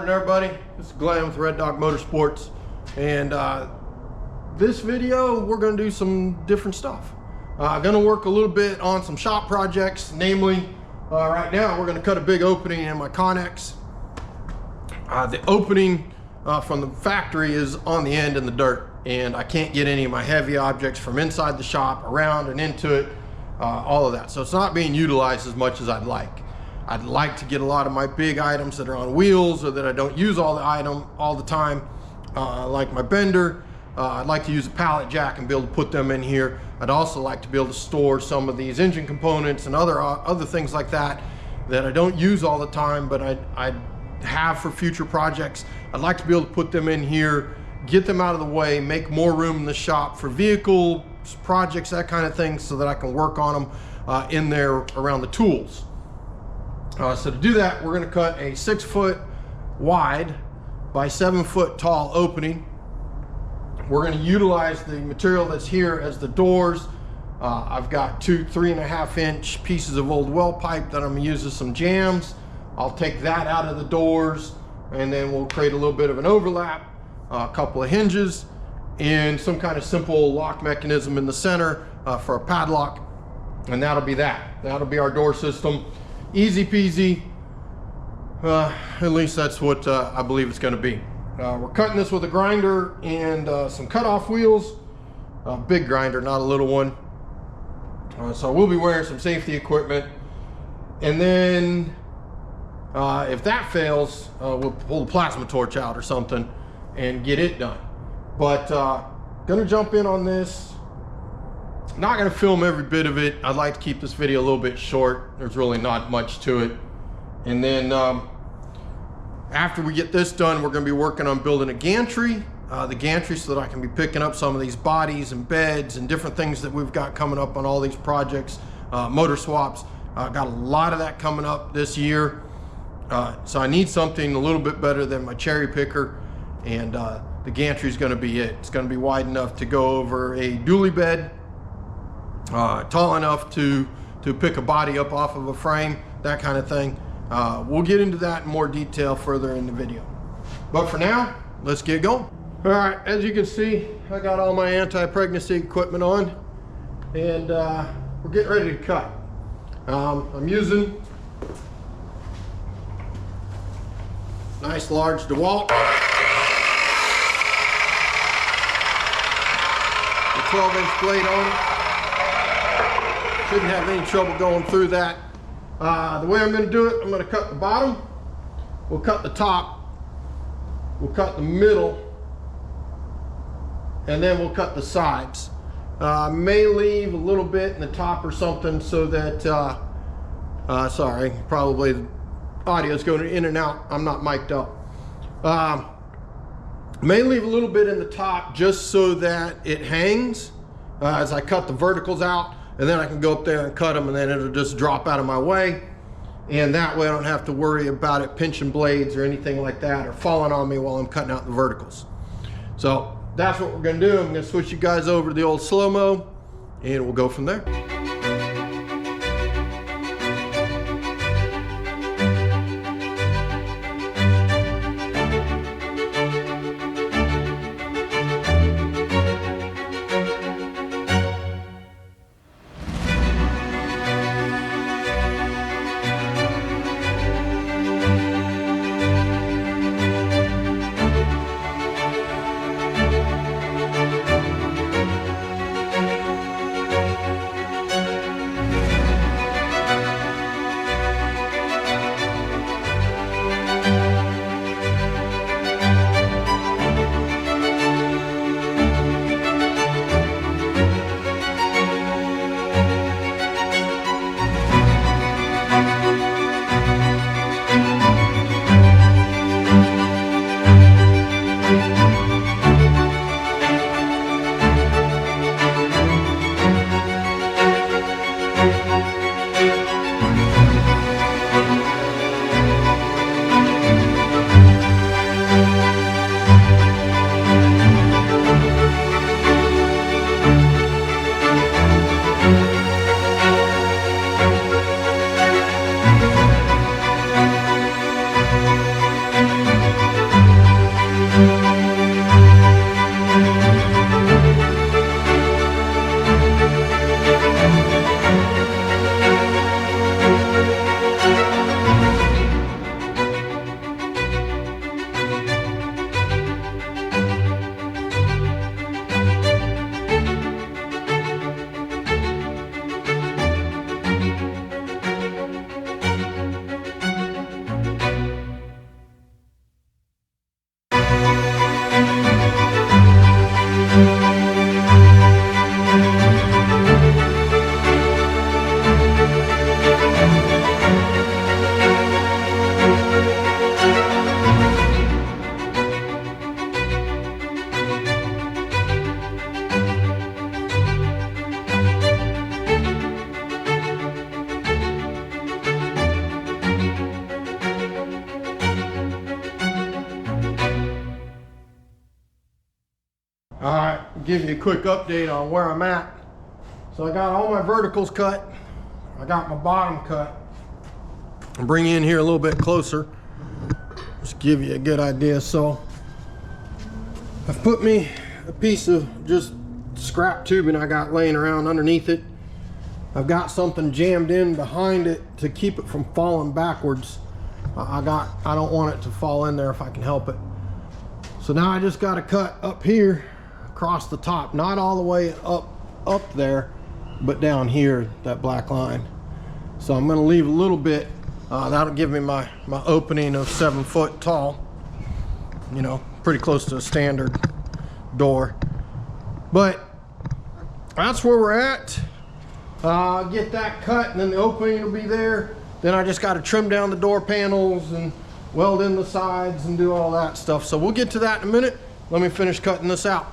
morning, everybody. This is Glenn with Red Dog Motorsports, and this video we're going to do some different stuff. Going to work a little bit on some shop projects, namely right now we're going to cut a big opening in my Connex. The opening from the factory is on the end in the dirt, and I can't get any of my heavy objects from inside the shop around and into it, all of that. So it's not being utilized as much as I'd like. I'd like to get a lot of my big items that are on wheels or that I don't use all the time, like my bender. I'd like to use a pallet jack and be able to put them in here. I'd also like to be able to store some of these engine components and other things like that that I don't use all the time, but I have for future projects. I'd like to be able to put them in here, get them out of the way, make more room in the shop for vehicle projects, that kind of thing, so that I can work on them in there around the tools. So to do that, we're going to cut a 6 foot wide by 7 foot tall opening. We're going to utilize the material that's here as the doors. I've got two 3.5 inch pieces of old well pipe that I'm going to use as some jams. I'll take that out of the doors, and then we'll create a little bit of an overlap, a couple of hinges, and some kind of simple lock mechanism in the center for a padlock. And that'll be that. That'll be our door system. Easy peasy. At least that's what I believe it's going to be. We're cutting this with a grinder and some cutoff wheels. A big grinder, not a little one. So we'll be wearing some safety equipment. And then if that fails, we'll pull the plasma torch out or something and get it done. But gonna jump in on this. Not going to film every bit of it. I'd like to keep this video a little bit short. There's really not much to it. And then after we get this done, we're going to be working on building a gantry. The gantry so that I can be picking up some of these bodies and beds and different things that we've got coming up on all these projects. Motor swaps. Got a lot of that coming up this year. So I need something a little bit better than my cherry picker. And the gantry is going to be it. It's going to be wide enough to go over a dually bed. Tall enough to pick a body up off of a frame, that kind of thing. We'll get into that in more detail further in the video. But for now, let's get going. All right, as you can see, I got all my anti-pregnancy equipment on, and we're getting ready to cut. I'm using nice large DeWalt. The 12-inch blade on it. Shouldn't have any trouble going through that. The way I'm going to do it, I'm going to cut the bottom, we'll cut the top, we'll cut the middle, and then we'll cut the sides. May leave a little bit in the top or something so that, sorry, probably the audio is going in and out. I'm not mic'd up. May leave a little bit in the top just so that it hangs as I cut the verticals out. And then I can go up there and cut them, and then it'll just drop out of my way. And that way I don't have to worry about it pinching blades or anything like that, or falling on me while I'm cutting out the verticals. So that's what we're gonna do. I'm gonna switch you guys over to the old slow-mo, and we'll go from there. give you a quick update on where I'm at. So I got all my verticals cut. I got my bottom cut. I'll bring you in here a little bit closer. Just give you a good idea. So I've put me a piece of just scrap tubing I got laying around underneath it. I've got something jammed in behind it to keep it from falling backwards. I don't want it to fall in there if I can help it. So now I just got to cut up here across the top, not all the way up there, but down here, that black line. So I'm going to leave a little bit. That'll give me my opening of 7 foot tall. You know, pretty close to a standard door. But that's where we're at. Get that cut, and then the opening will be there. Then I just got to trim down the door panels and weld in the sides and do all that stuff. So we'll get to that in a minute. Let me finish cutting this out.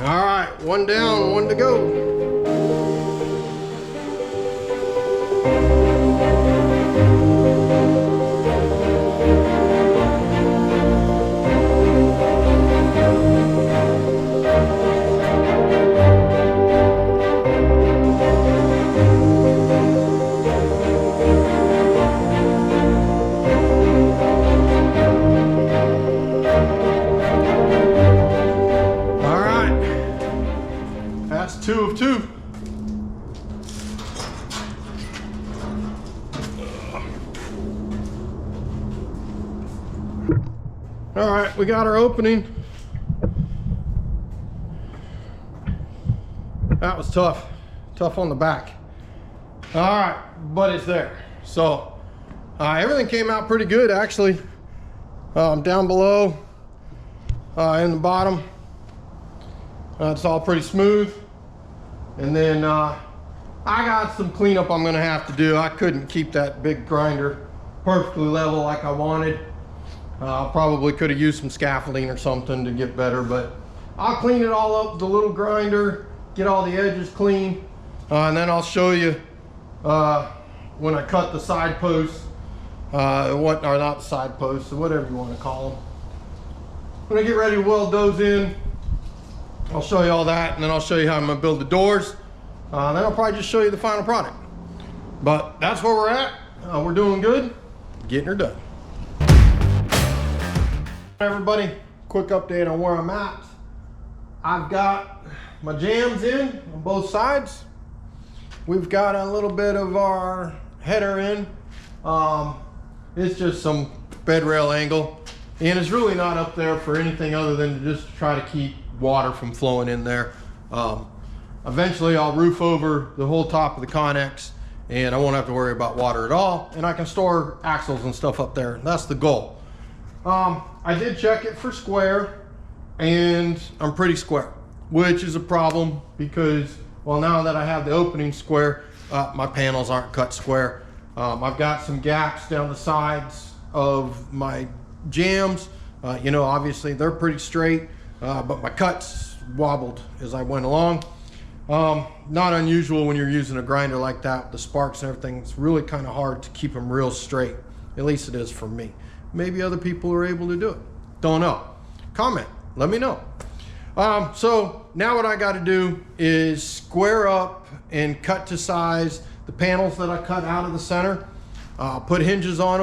All right, one down, one to go. That's 2 of 2. All right, we got our opening. That was tough on the back. All right, but it's there. So everything came out pretty good, actually. Down below, in the bottom, it's all pretty smooth. And then I got some cleanup I'm gonna have to do. I couldn't keep that big grinder perfectly level like I wanted. Probably could have used some scaffolding or something to get better, but I'll clean it all up with the little grinder, get all the edges clean, and then I'll show you when I cut the side posts, or not the side posts, whatever you want to call them. When I get ready to weld those in, I'll show you all that, and then I'll show you how I'm gonna build the doors. Then I'll probably just show you the final product. But that's where we're at. We're doing good, getting her done. Everybody, quick update on where I'm at. I've got my jams in on both sides. We've got a little bit of our header in. It's just some bed rail angle, and it's really not up there for anything other than to just try to keep water from flowing in there. Eventually I'll roof over the whole top of the Connex, and I won't have to worry about water at all, and I can store axles and stuff up there. That's the goal. I did check it for square, and I'm pretty square, which is a problem because, well, now that I have the opening square, my panels aren't cut square. I've got some gaps down the sides of my jams. You know, obviously they're pretty straight, but my cuts wobbled as I went along. Not unusual when you're using a grinder like that with the sparks and everything. It's really kind of hard to keep them real straight. At least it is for me. Maybe other people are able to do it. Don't know. Comment, let me know. So now what I got to do is square up and cut to size the panels that I cut out of the center, put hinges on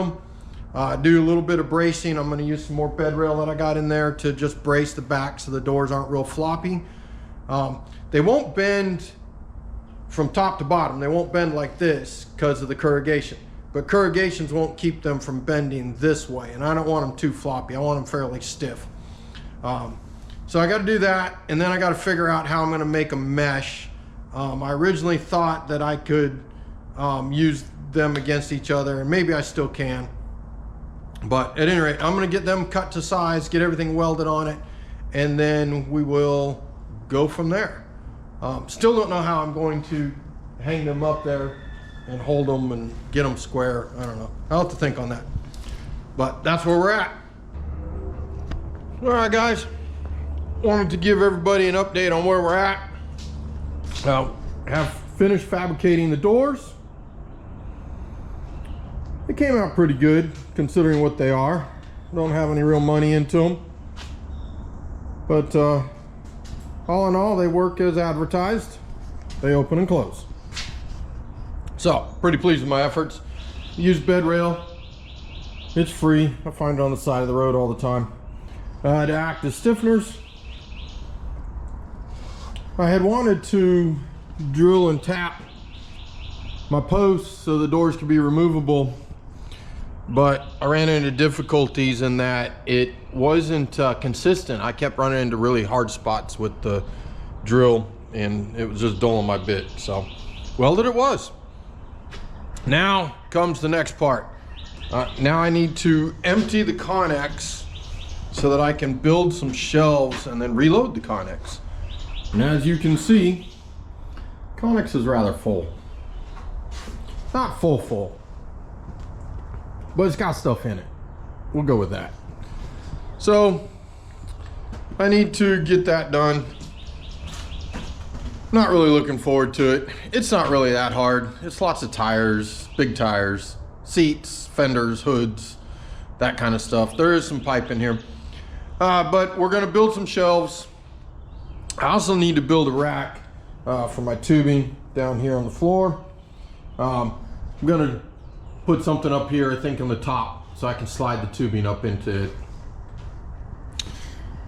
them, do a little bit of bracing. I'm going to use some more bed rail that I got in there to just brace the back so the doors aren't real floppy. They won't bend from top to bottom. They won't bend like this because of the corrugation. But corrugations won't keep them from bending this way, and I don't want them too floppy. I want them fairly stiff. So I got to do that, and then I got to figure out how I'm going to make a mesh. I originally thought that I could use them against each other, and maybe I still can. But at any rate, I'm gonna get them cut to size, get everything welded on it, and then we will go from there. Still don't know how I'm going to hang them up there and hold them and get them square. I don't know. I'll have to think on that. But that's where we're at. All right, guys. Wanted to give everybody an update on where we're at. Have finished fabricating the doors. They came out pretty good considering what they are. Don't have any real money into them. But all in all, they work as advertised. They open and close. So, pretty pleased with my efforts. Use bed rail. It's free. I find it on the side of the road all the time. To act as stiffeners. I had wanted to drill and tap my posts so the doors could be removable, but I ran into difficulties in that it wasn't consistent. I kept running into really hard spots with the drill, and it was just dulling my bit. So, welded it was. Now comes the next part. Now I need to empty the Connex so that I can build some shelves and then reload the Connex. And as you can see, Connex is rather full. Not full, but it's got stuff in it. We'll go with that. So I need to get that done. Not really looking forward to it. It's not really that hard. It's lots of tires, big tires, seats, fenders, hoods, that kind of stuff. There is some pipe in here. But we're gonna build some shelves. I also need to build a rack for my tubing down here on the floor. I'm gonna put something up here, I think on the top, so I can slide the tubing up into it.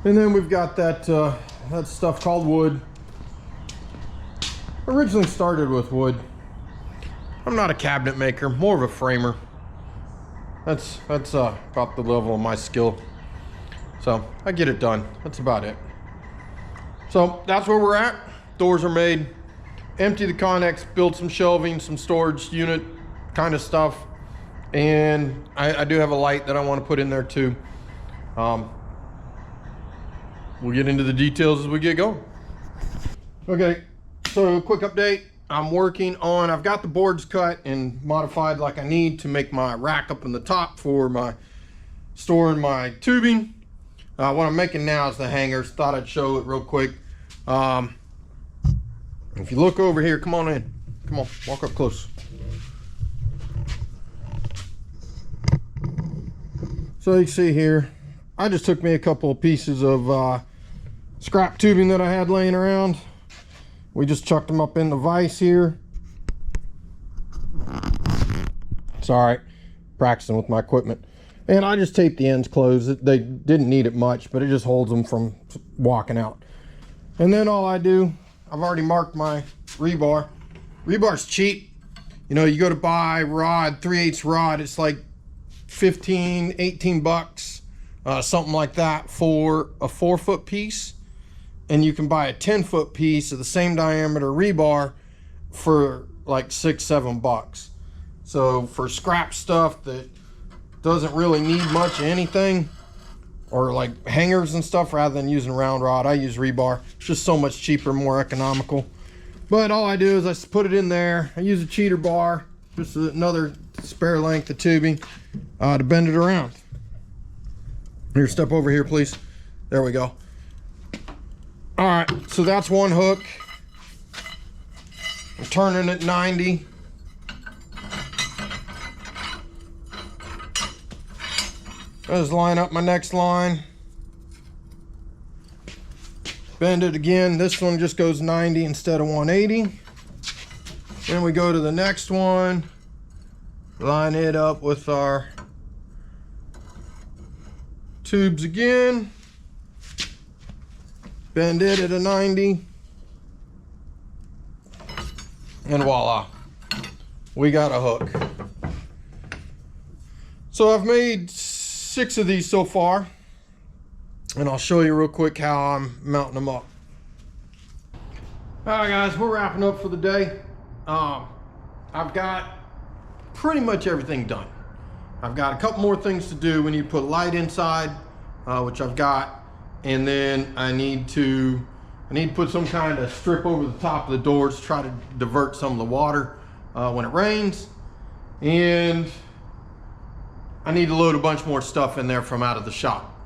And then we've got that stuff called wood. Originally started with wood. I'm not a cabinet maker, more of a framer. That's about the level of my skill. So I get it done. That's about it. So that's where we're at. Doors are made. Empty the Connex, build some shelving, some storage unit kind of stuff. And I do have a light that I want to put in there too. We'll get into the details as we get going. Okay, so quick update. I'm working on, I've got the boards cut and modified like I need to make my rack up in the top for my storing my tubing. What I'm making now is the hangers. Thought I'd show it real quick. If you look over here, come on in. Come on, walk up close. So you see here, I just took me a couple of pieces of scrap tubing that I had laying around. We just chucked them up in the vise here. It's all right, practicing with my equipment. And I just taped the ends closed. They didn't need it much, but it just holds them from walking out. And then all I do, I've already marked my rebar. Rebar's cheap. You know, you go to buy rod, 3/8 rod, it's like 15, 18 bucks, something like that for a 4-foot piece. And you can buy a 10-foot piece of the same diameter rebar for like 6, 7 bucks. So for scrap stuff that doesn't really need much of anything, or like hangers and stuff, rather than using round rod, I use rebar. It's just so much cheaper, more economical. But all I do is I put it in there. I use a cheater bar, just another spare length of tubing, to bend it around. Here, step over here, please. There we go. All right, so that's one hook. I'm turning it 90. Let's line up my next line. Bend it again. This one just goes 90 instead of 180. Then we go to the next one. Line it up with our tubes again. Bend it at a 90. And voila, we got a hook. So I've made 6 of these so far, and I'll show you real quick how I'm mounting them up. All right, guys, we're wrapping up for the day. I've got pretty much everything done. I've got a couple more things to do. We need to put light inside, which I've got, and then I need to put some kind of strip over the top of the doors to try to divert some of the water when it rains. And I need to load a bunch more stuff in there from out of the shop.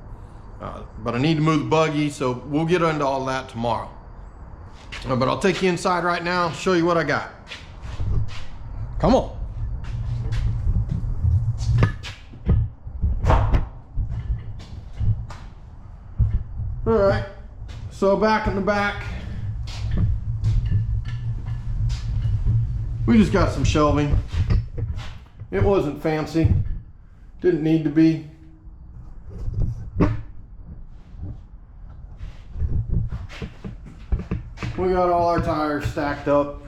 But I need to move the buggy, so we'll get into all that tomorrow. But I'll take you inside right now, show you what I got. Come on. All right, so back in the back, we just got some shelving. It wasn't fancy, didn't need to be. We got all our tires stacked up.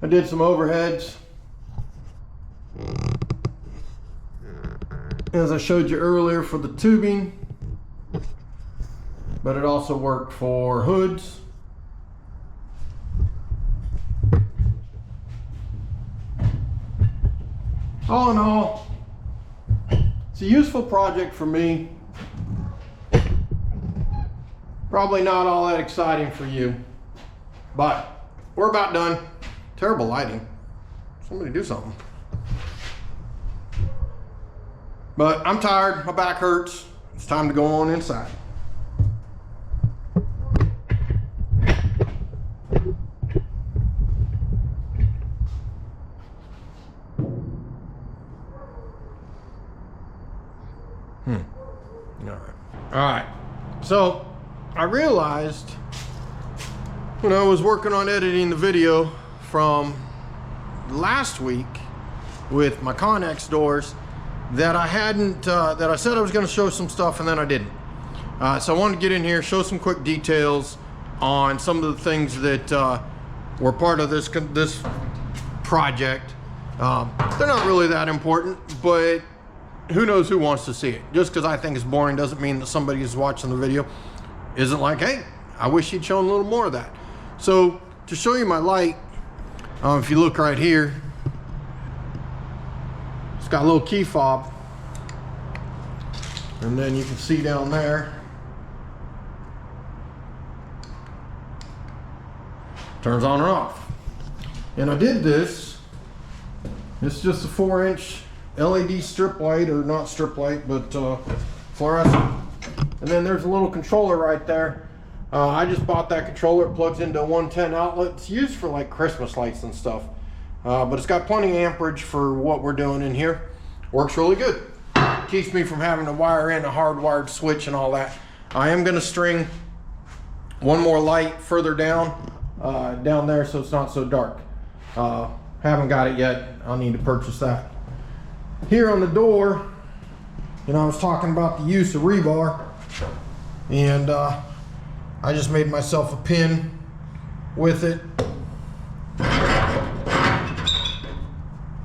I did some overheads, as I showed you earlier, for the tubing, but it also worked for hoods. All in all, it's a useful project for me. Probably not all that exciting for you, but we're about done. Terrible lighting. Somebody do something. But I'm tired, my back hurts. It's time to go on inside. All right. So I realized when I was working on editing the video from last week with my Connex doors that I hadn't, that I said I was going to show some stuff and then I didn't. So I wanted to get in here, show some quick details on some of the things that were part of this project. They're not really that important, but who knows who wants to see it. Just because I think it's boring doesn't mean that somebody who's watching the video isn't like, hey, I wish you'd shown a little more of that. So to show you my light, if you look right here, it's got a little key fob, and then you can see down there, turns on and off. And I did this, it's just a 4-inch LED strip light, or not strip light, but fluorescent. And then there's a little controller right there. I just bought that controller. It plugs into a 110 outlet. It's used for like Christmas lights and stuff. But it's got plenty of amperage for what we're doing in here. Works really good. Keeps me from having to wire in a hardwired switch and all that. I am gonna string one more light further down there so it's not so dark. Haven't got it yet. I'll need to purchase that. Here on the door, you know, I was talking about the use of rebar, and I just made myself a pin with it.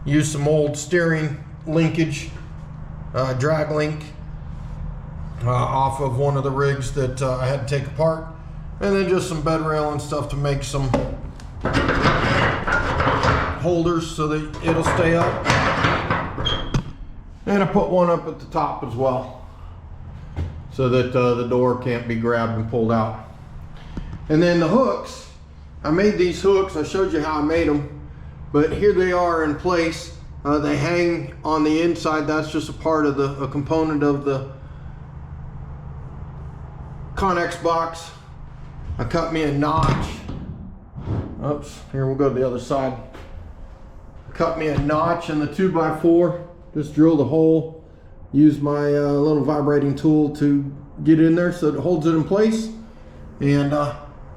Used some old steering linkage, drag link, off of one of the rigs that I had to take apart, and then just some bed rail and stuff to make some holders so that it'll stay up. And I put one up at the top as well, so that the door can't be grabbed and pulled out. And then the hooks, I made these hooks. I showed you how I made them, but here they are in place. They hang on the inside. That's just a part of a component of the Connex box. I cut me a notch. Oops, here we'll go to the other side. Cut me a notch in the 2x4. Just drilled a hole, used my little vibrating tool to get in there so it holds it in place. And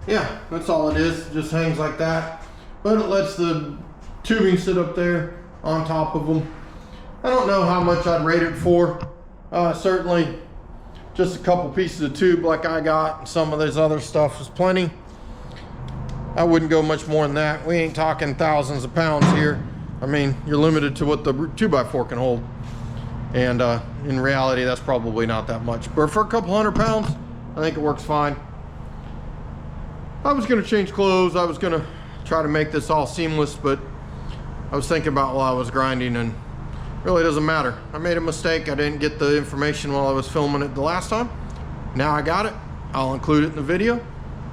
yeah, that's all it is. It just hangs like that. But it lets the tubing sit up there on top of them. I don't know how much I'd rate it for. Certainly just a couple pieces of tube like I got. Some of this other stuff is plenty. I wouldn't go much more than that. We ain't talking thousands of pounds here. I mean, you're limited to what the 2x4 can hold. And in reality, that's probably not that much. But for a couple 100 pounds, I think it works fine. I was gonna change clothes. I was gonna try to make this all seamless, but I was thinking about while I was grinding and Really doesn't matter. I made a mistake. I didn't get the information while I was filming it the last time. Now I got it. I'll include it in the video,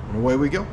and away we go.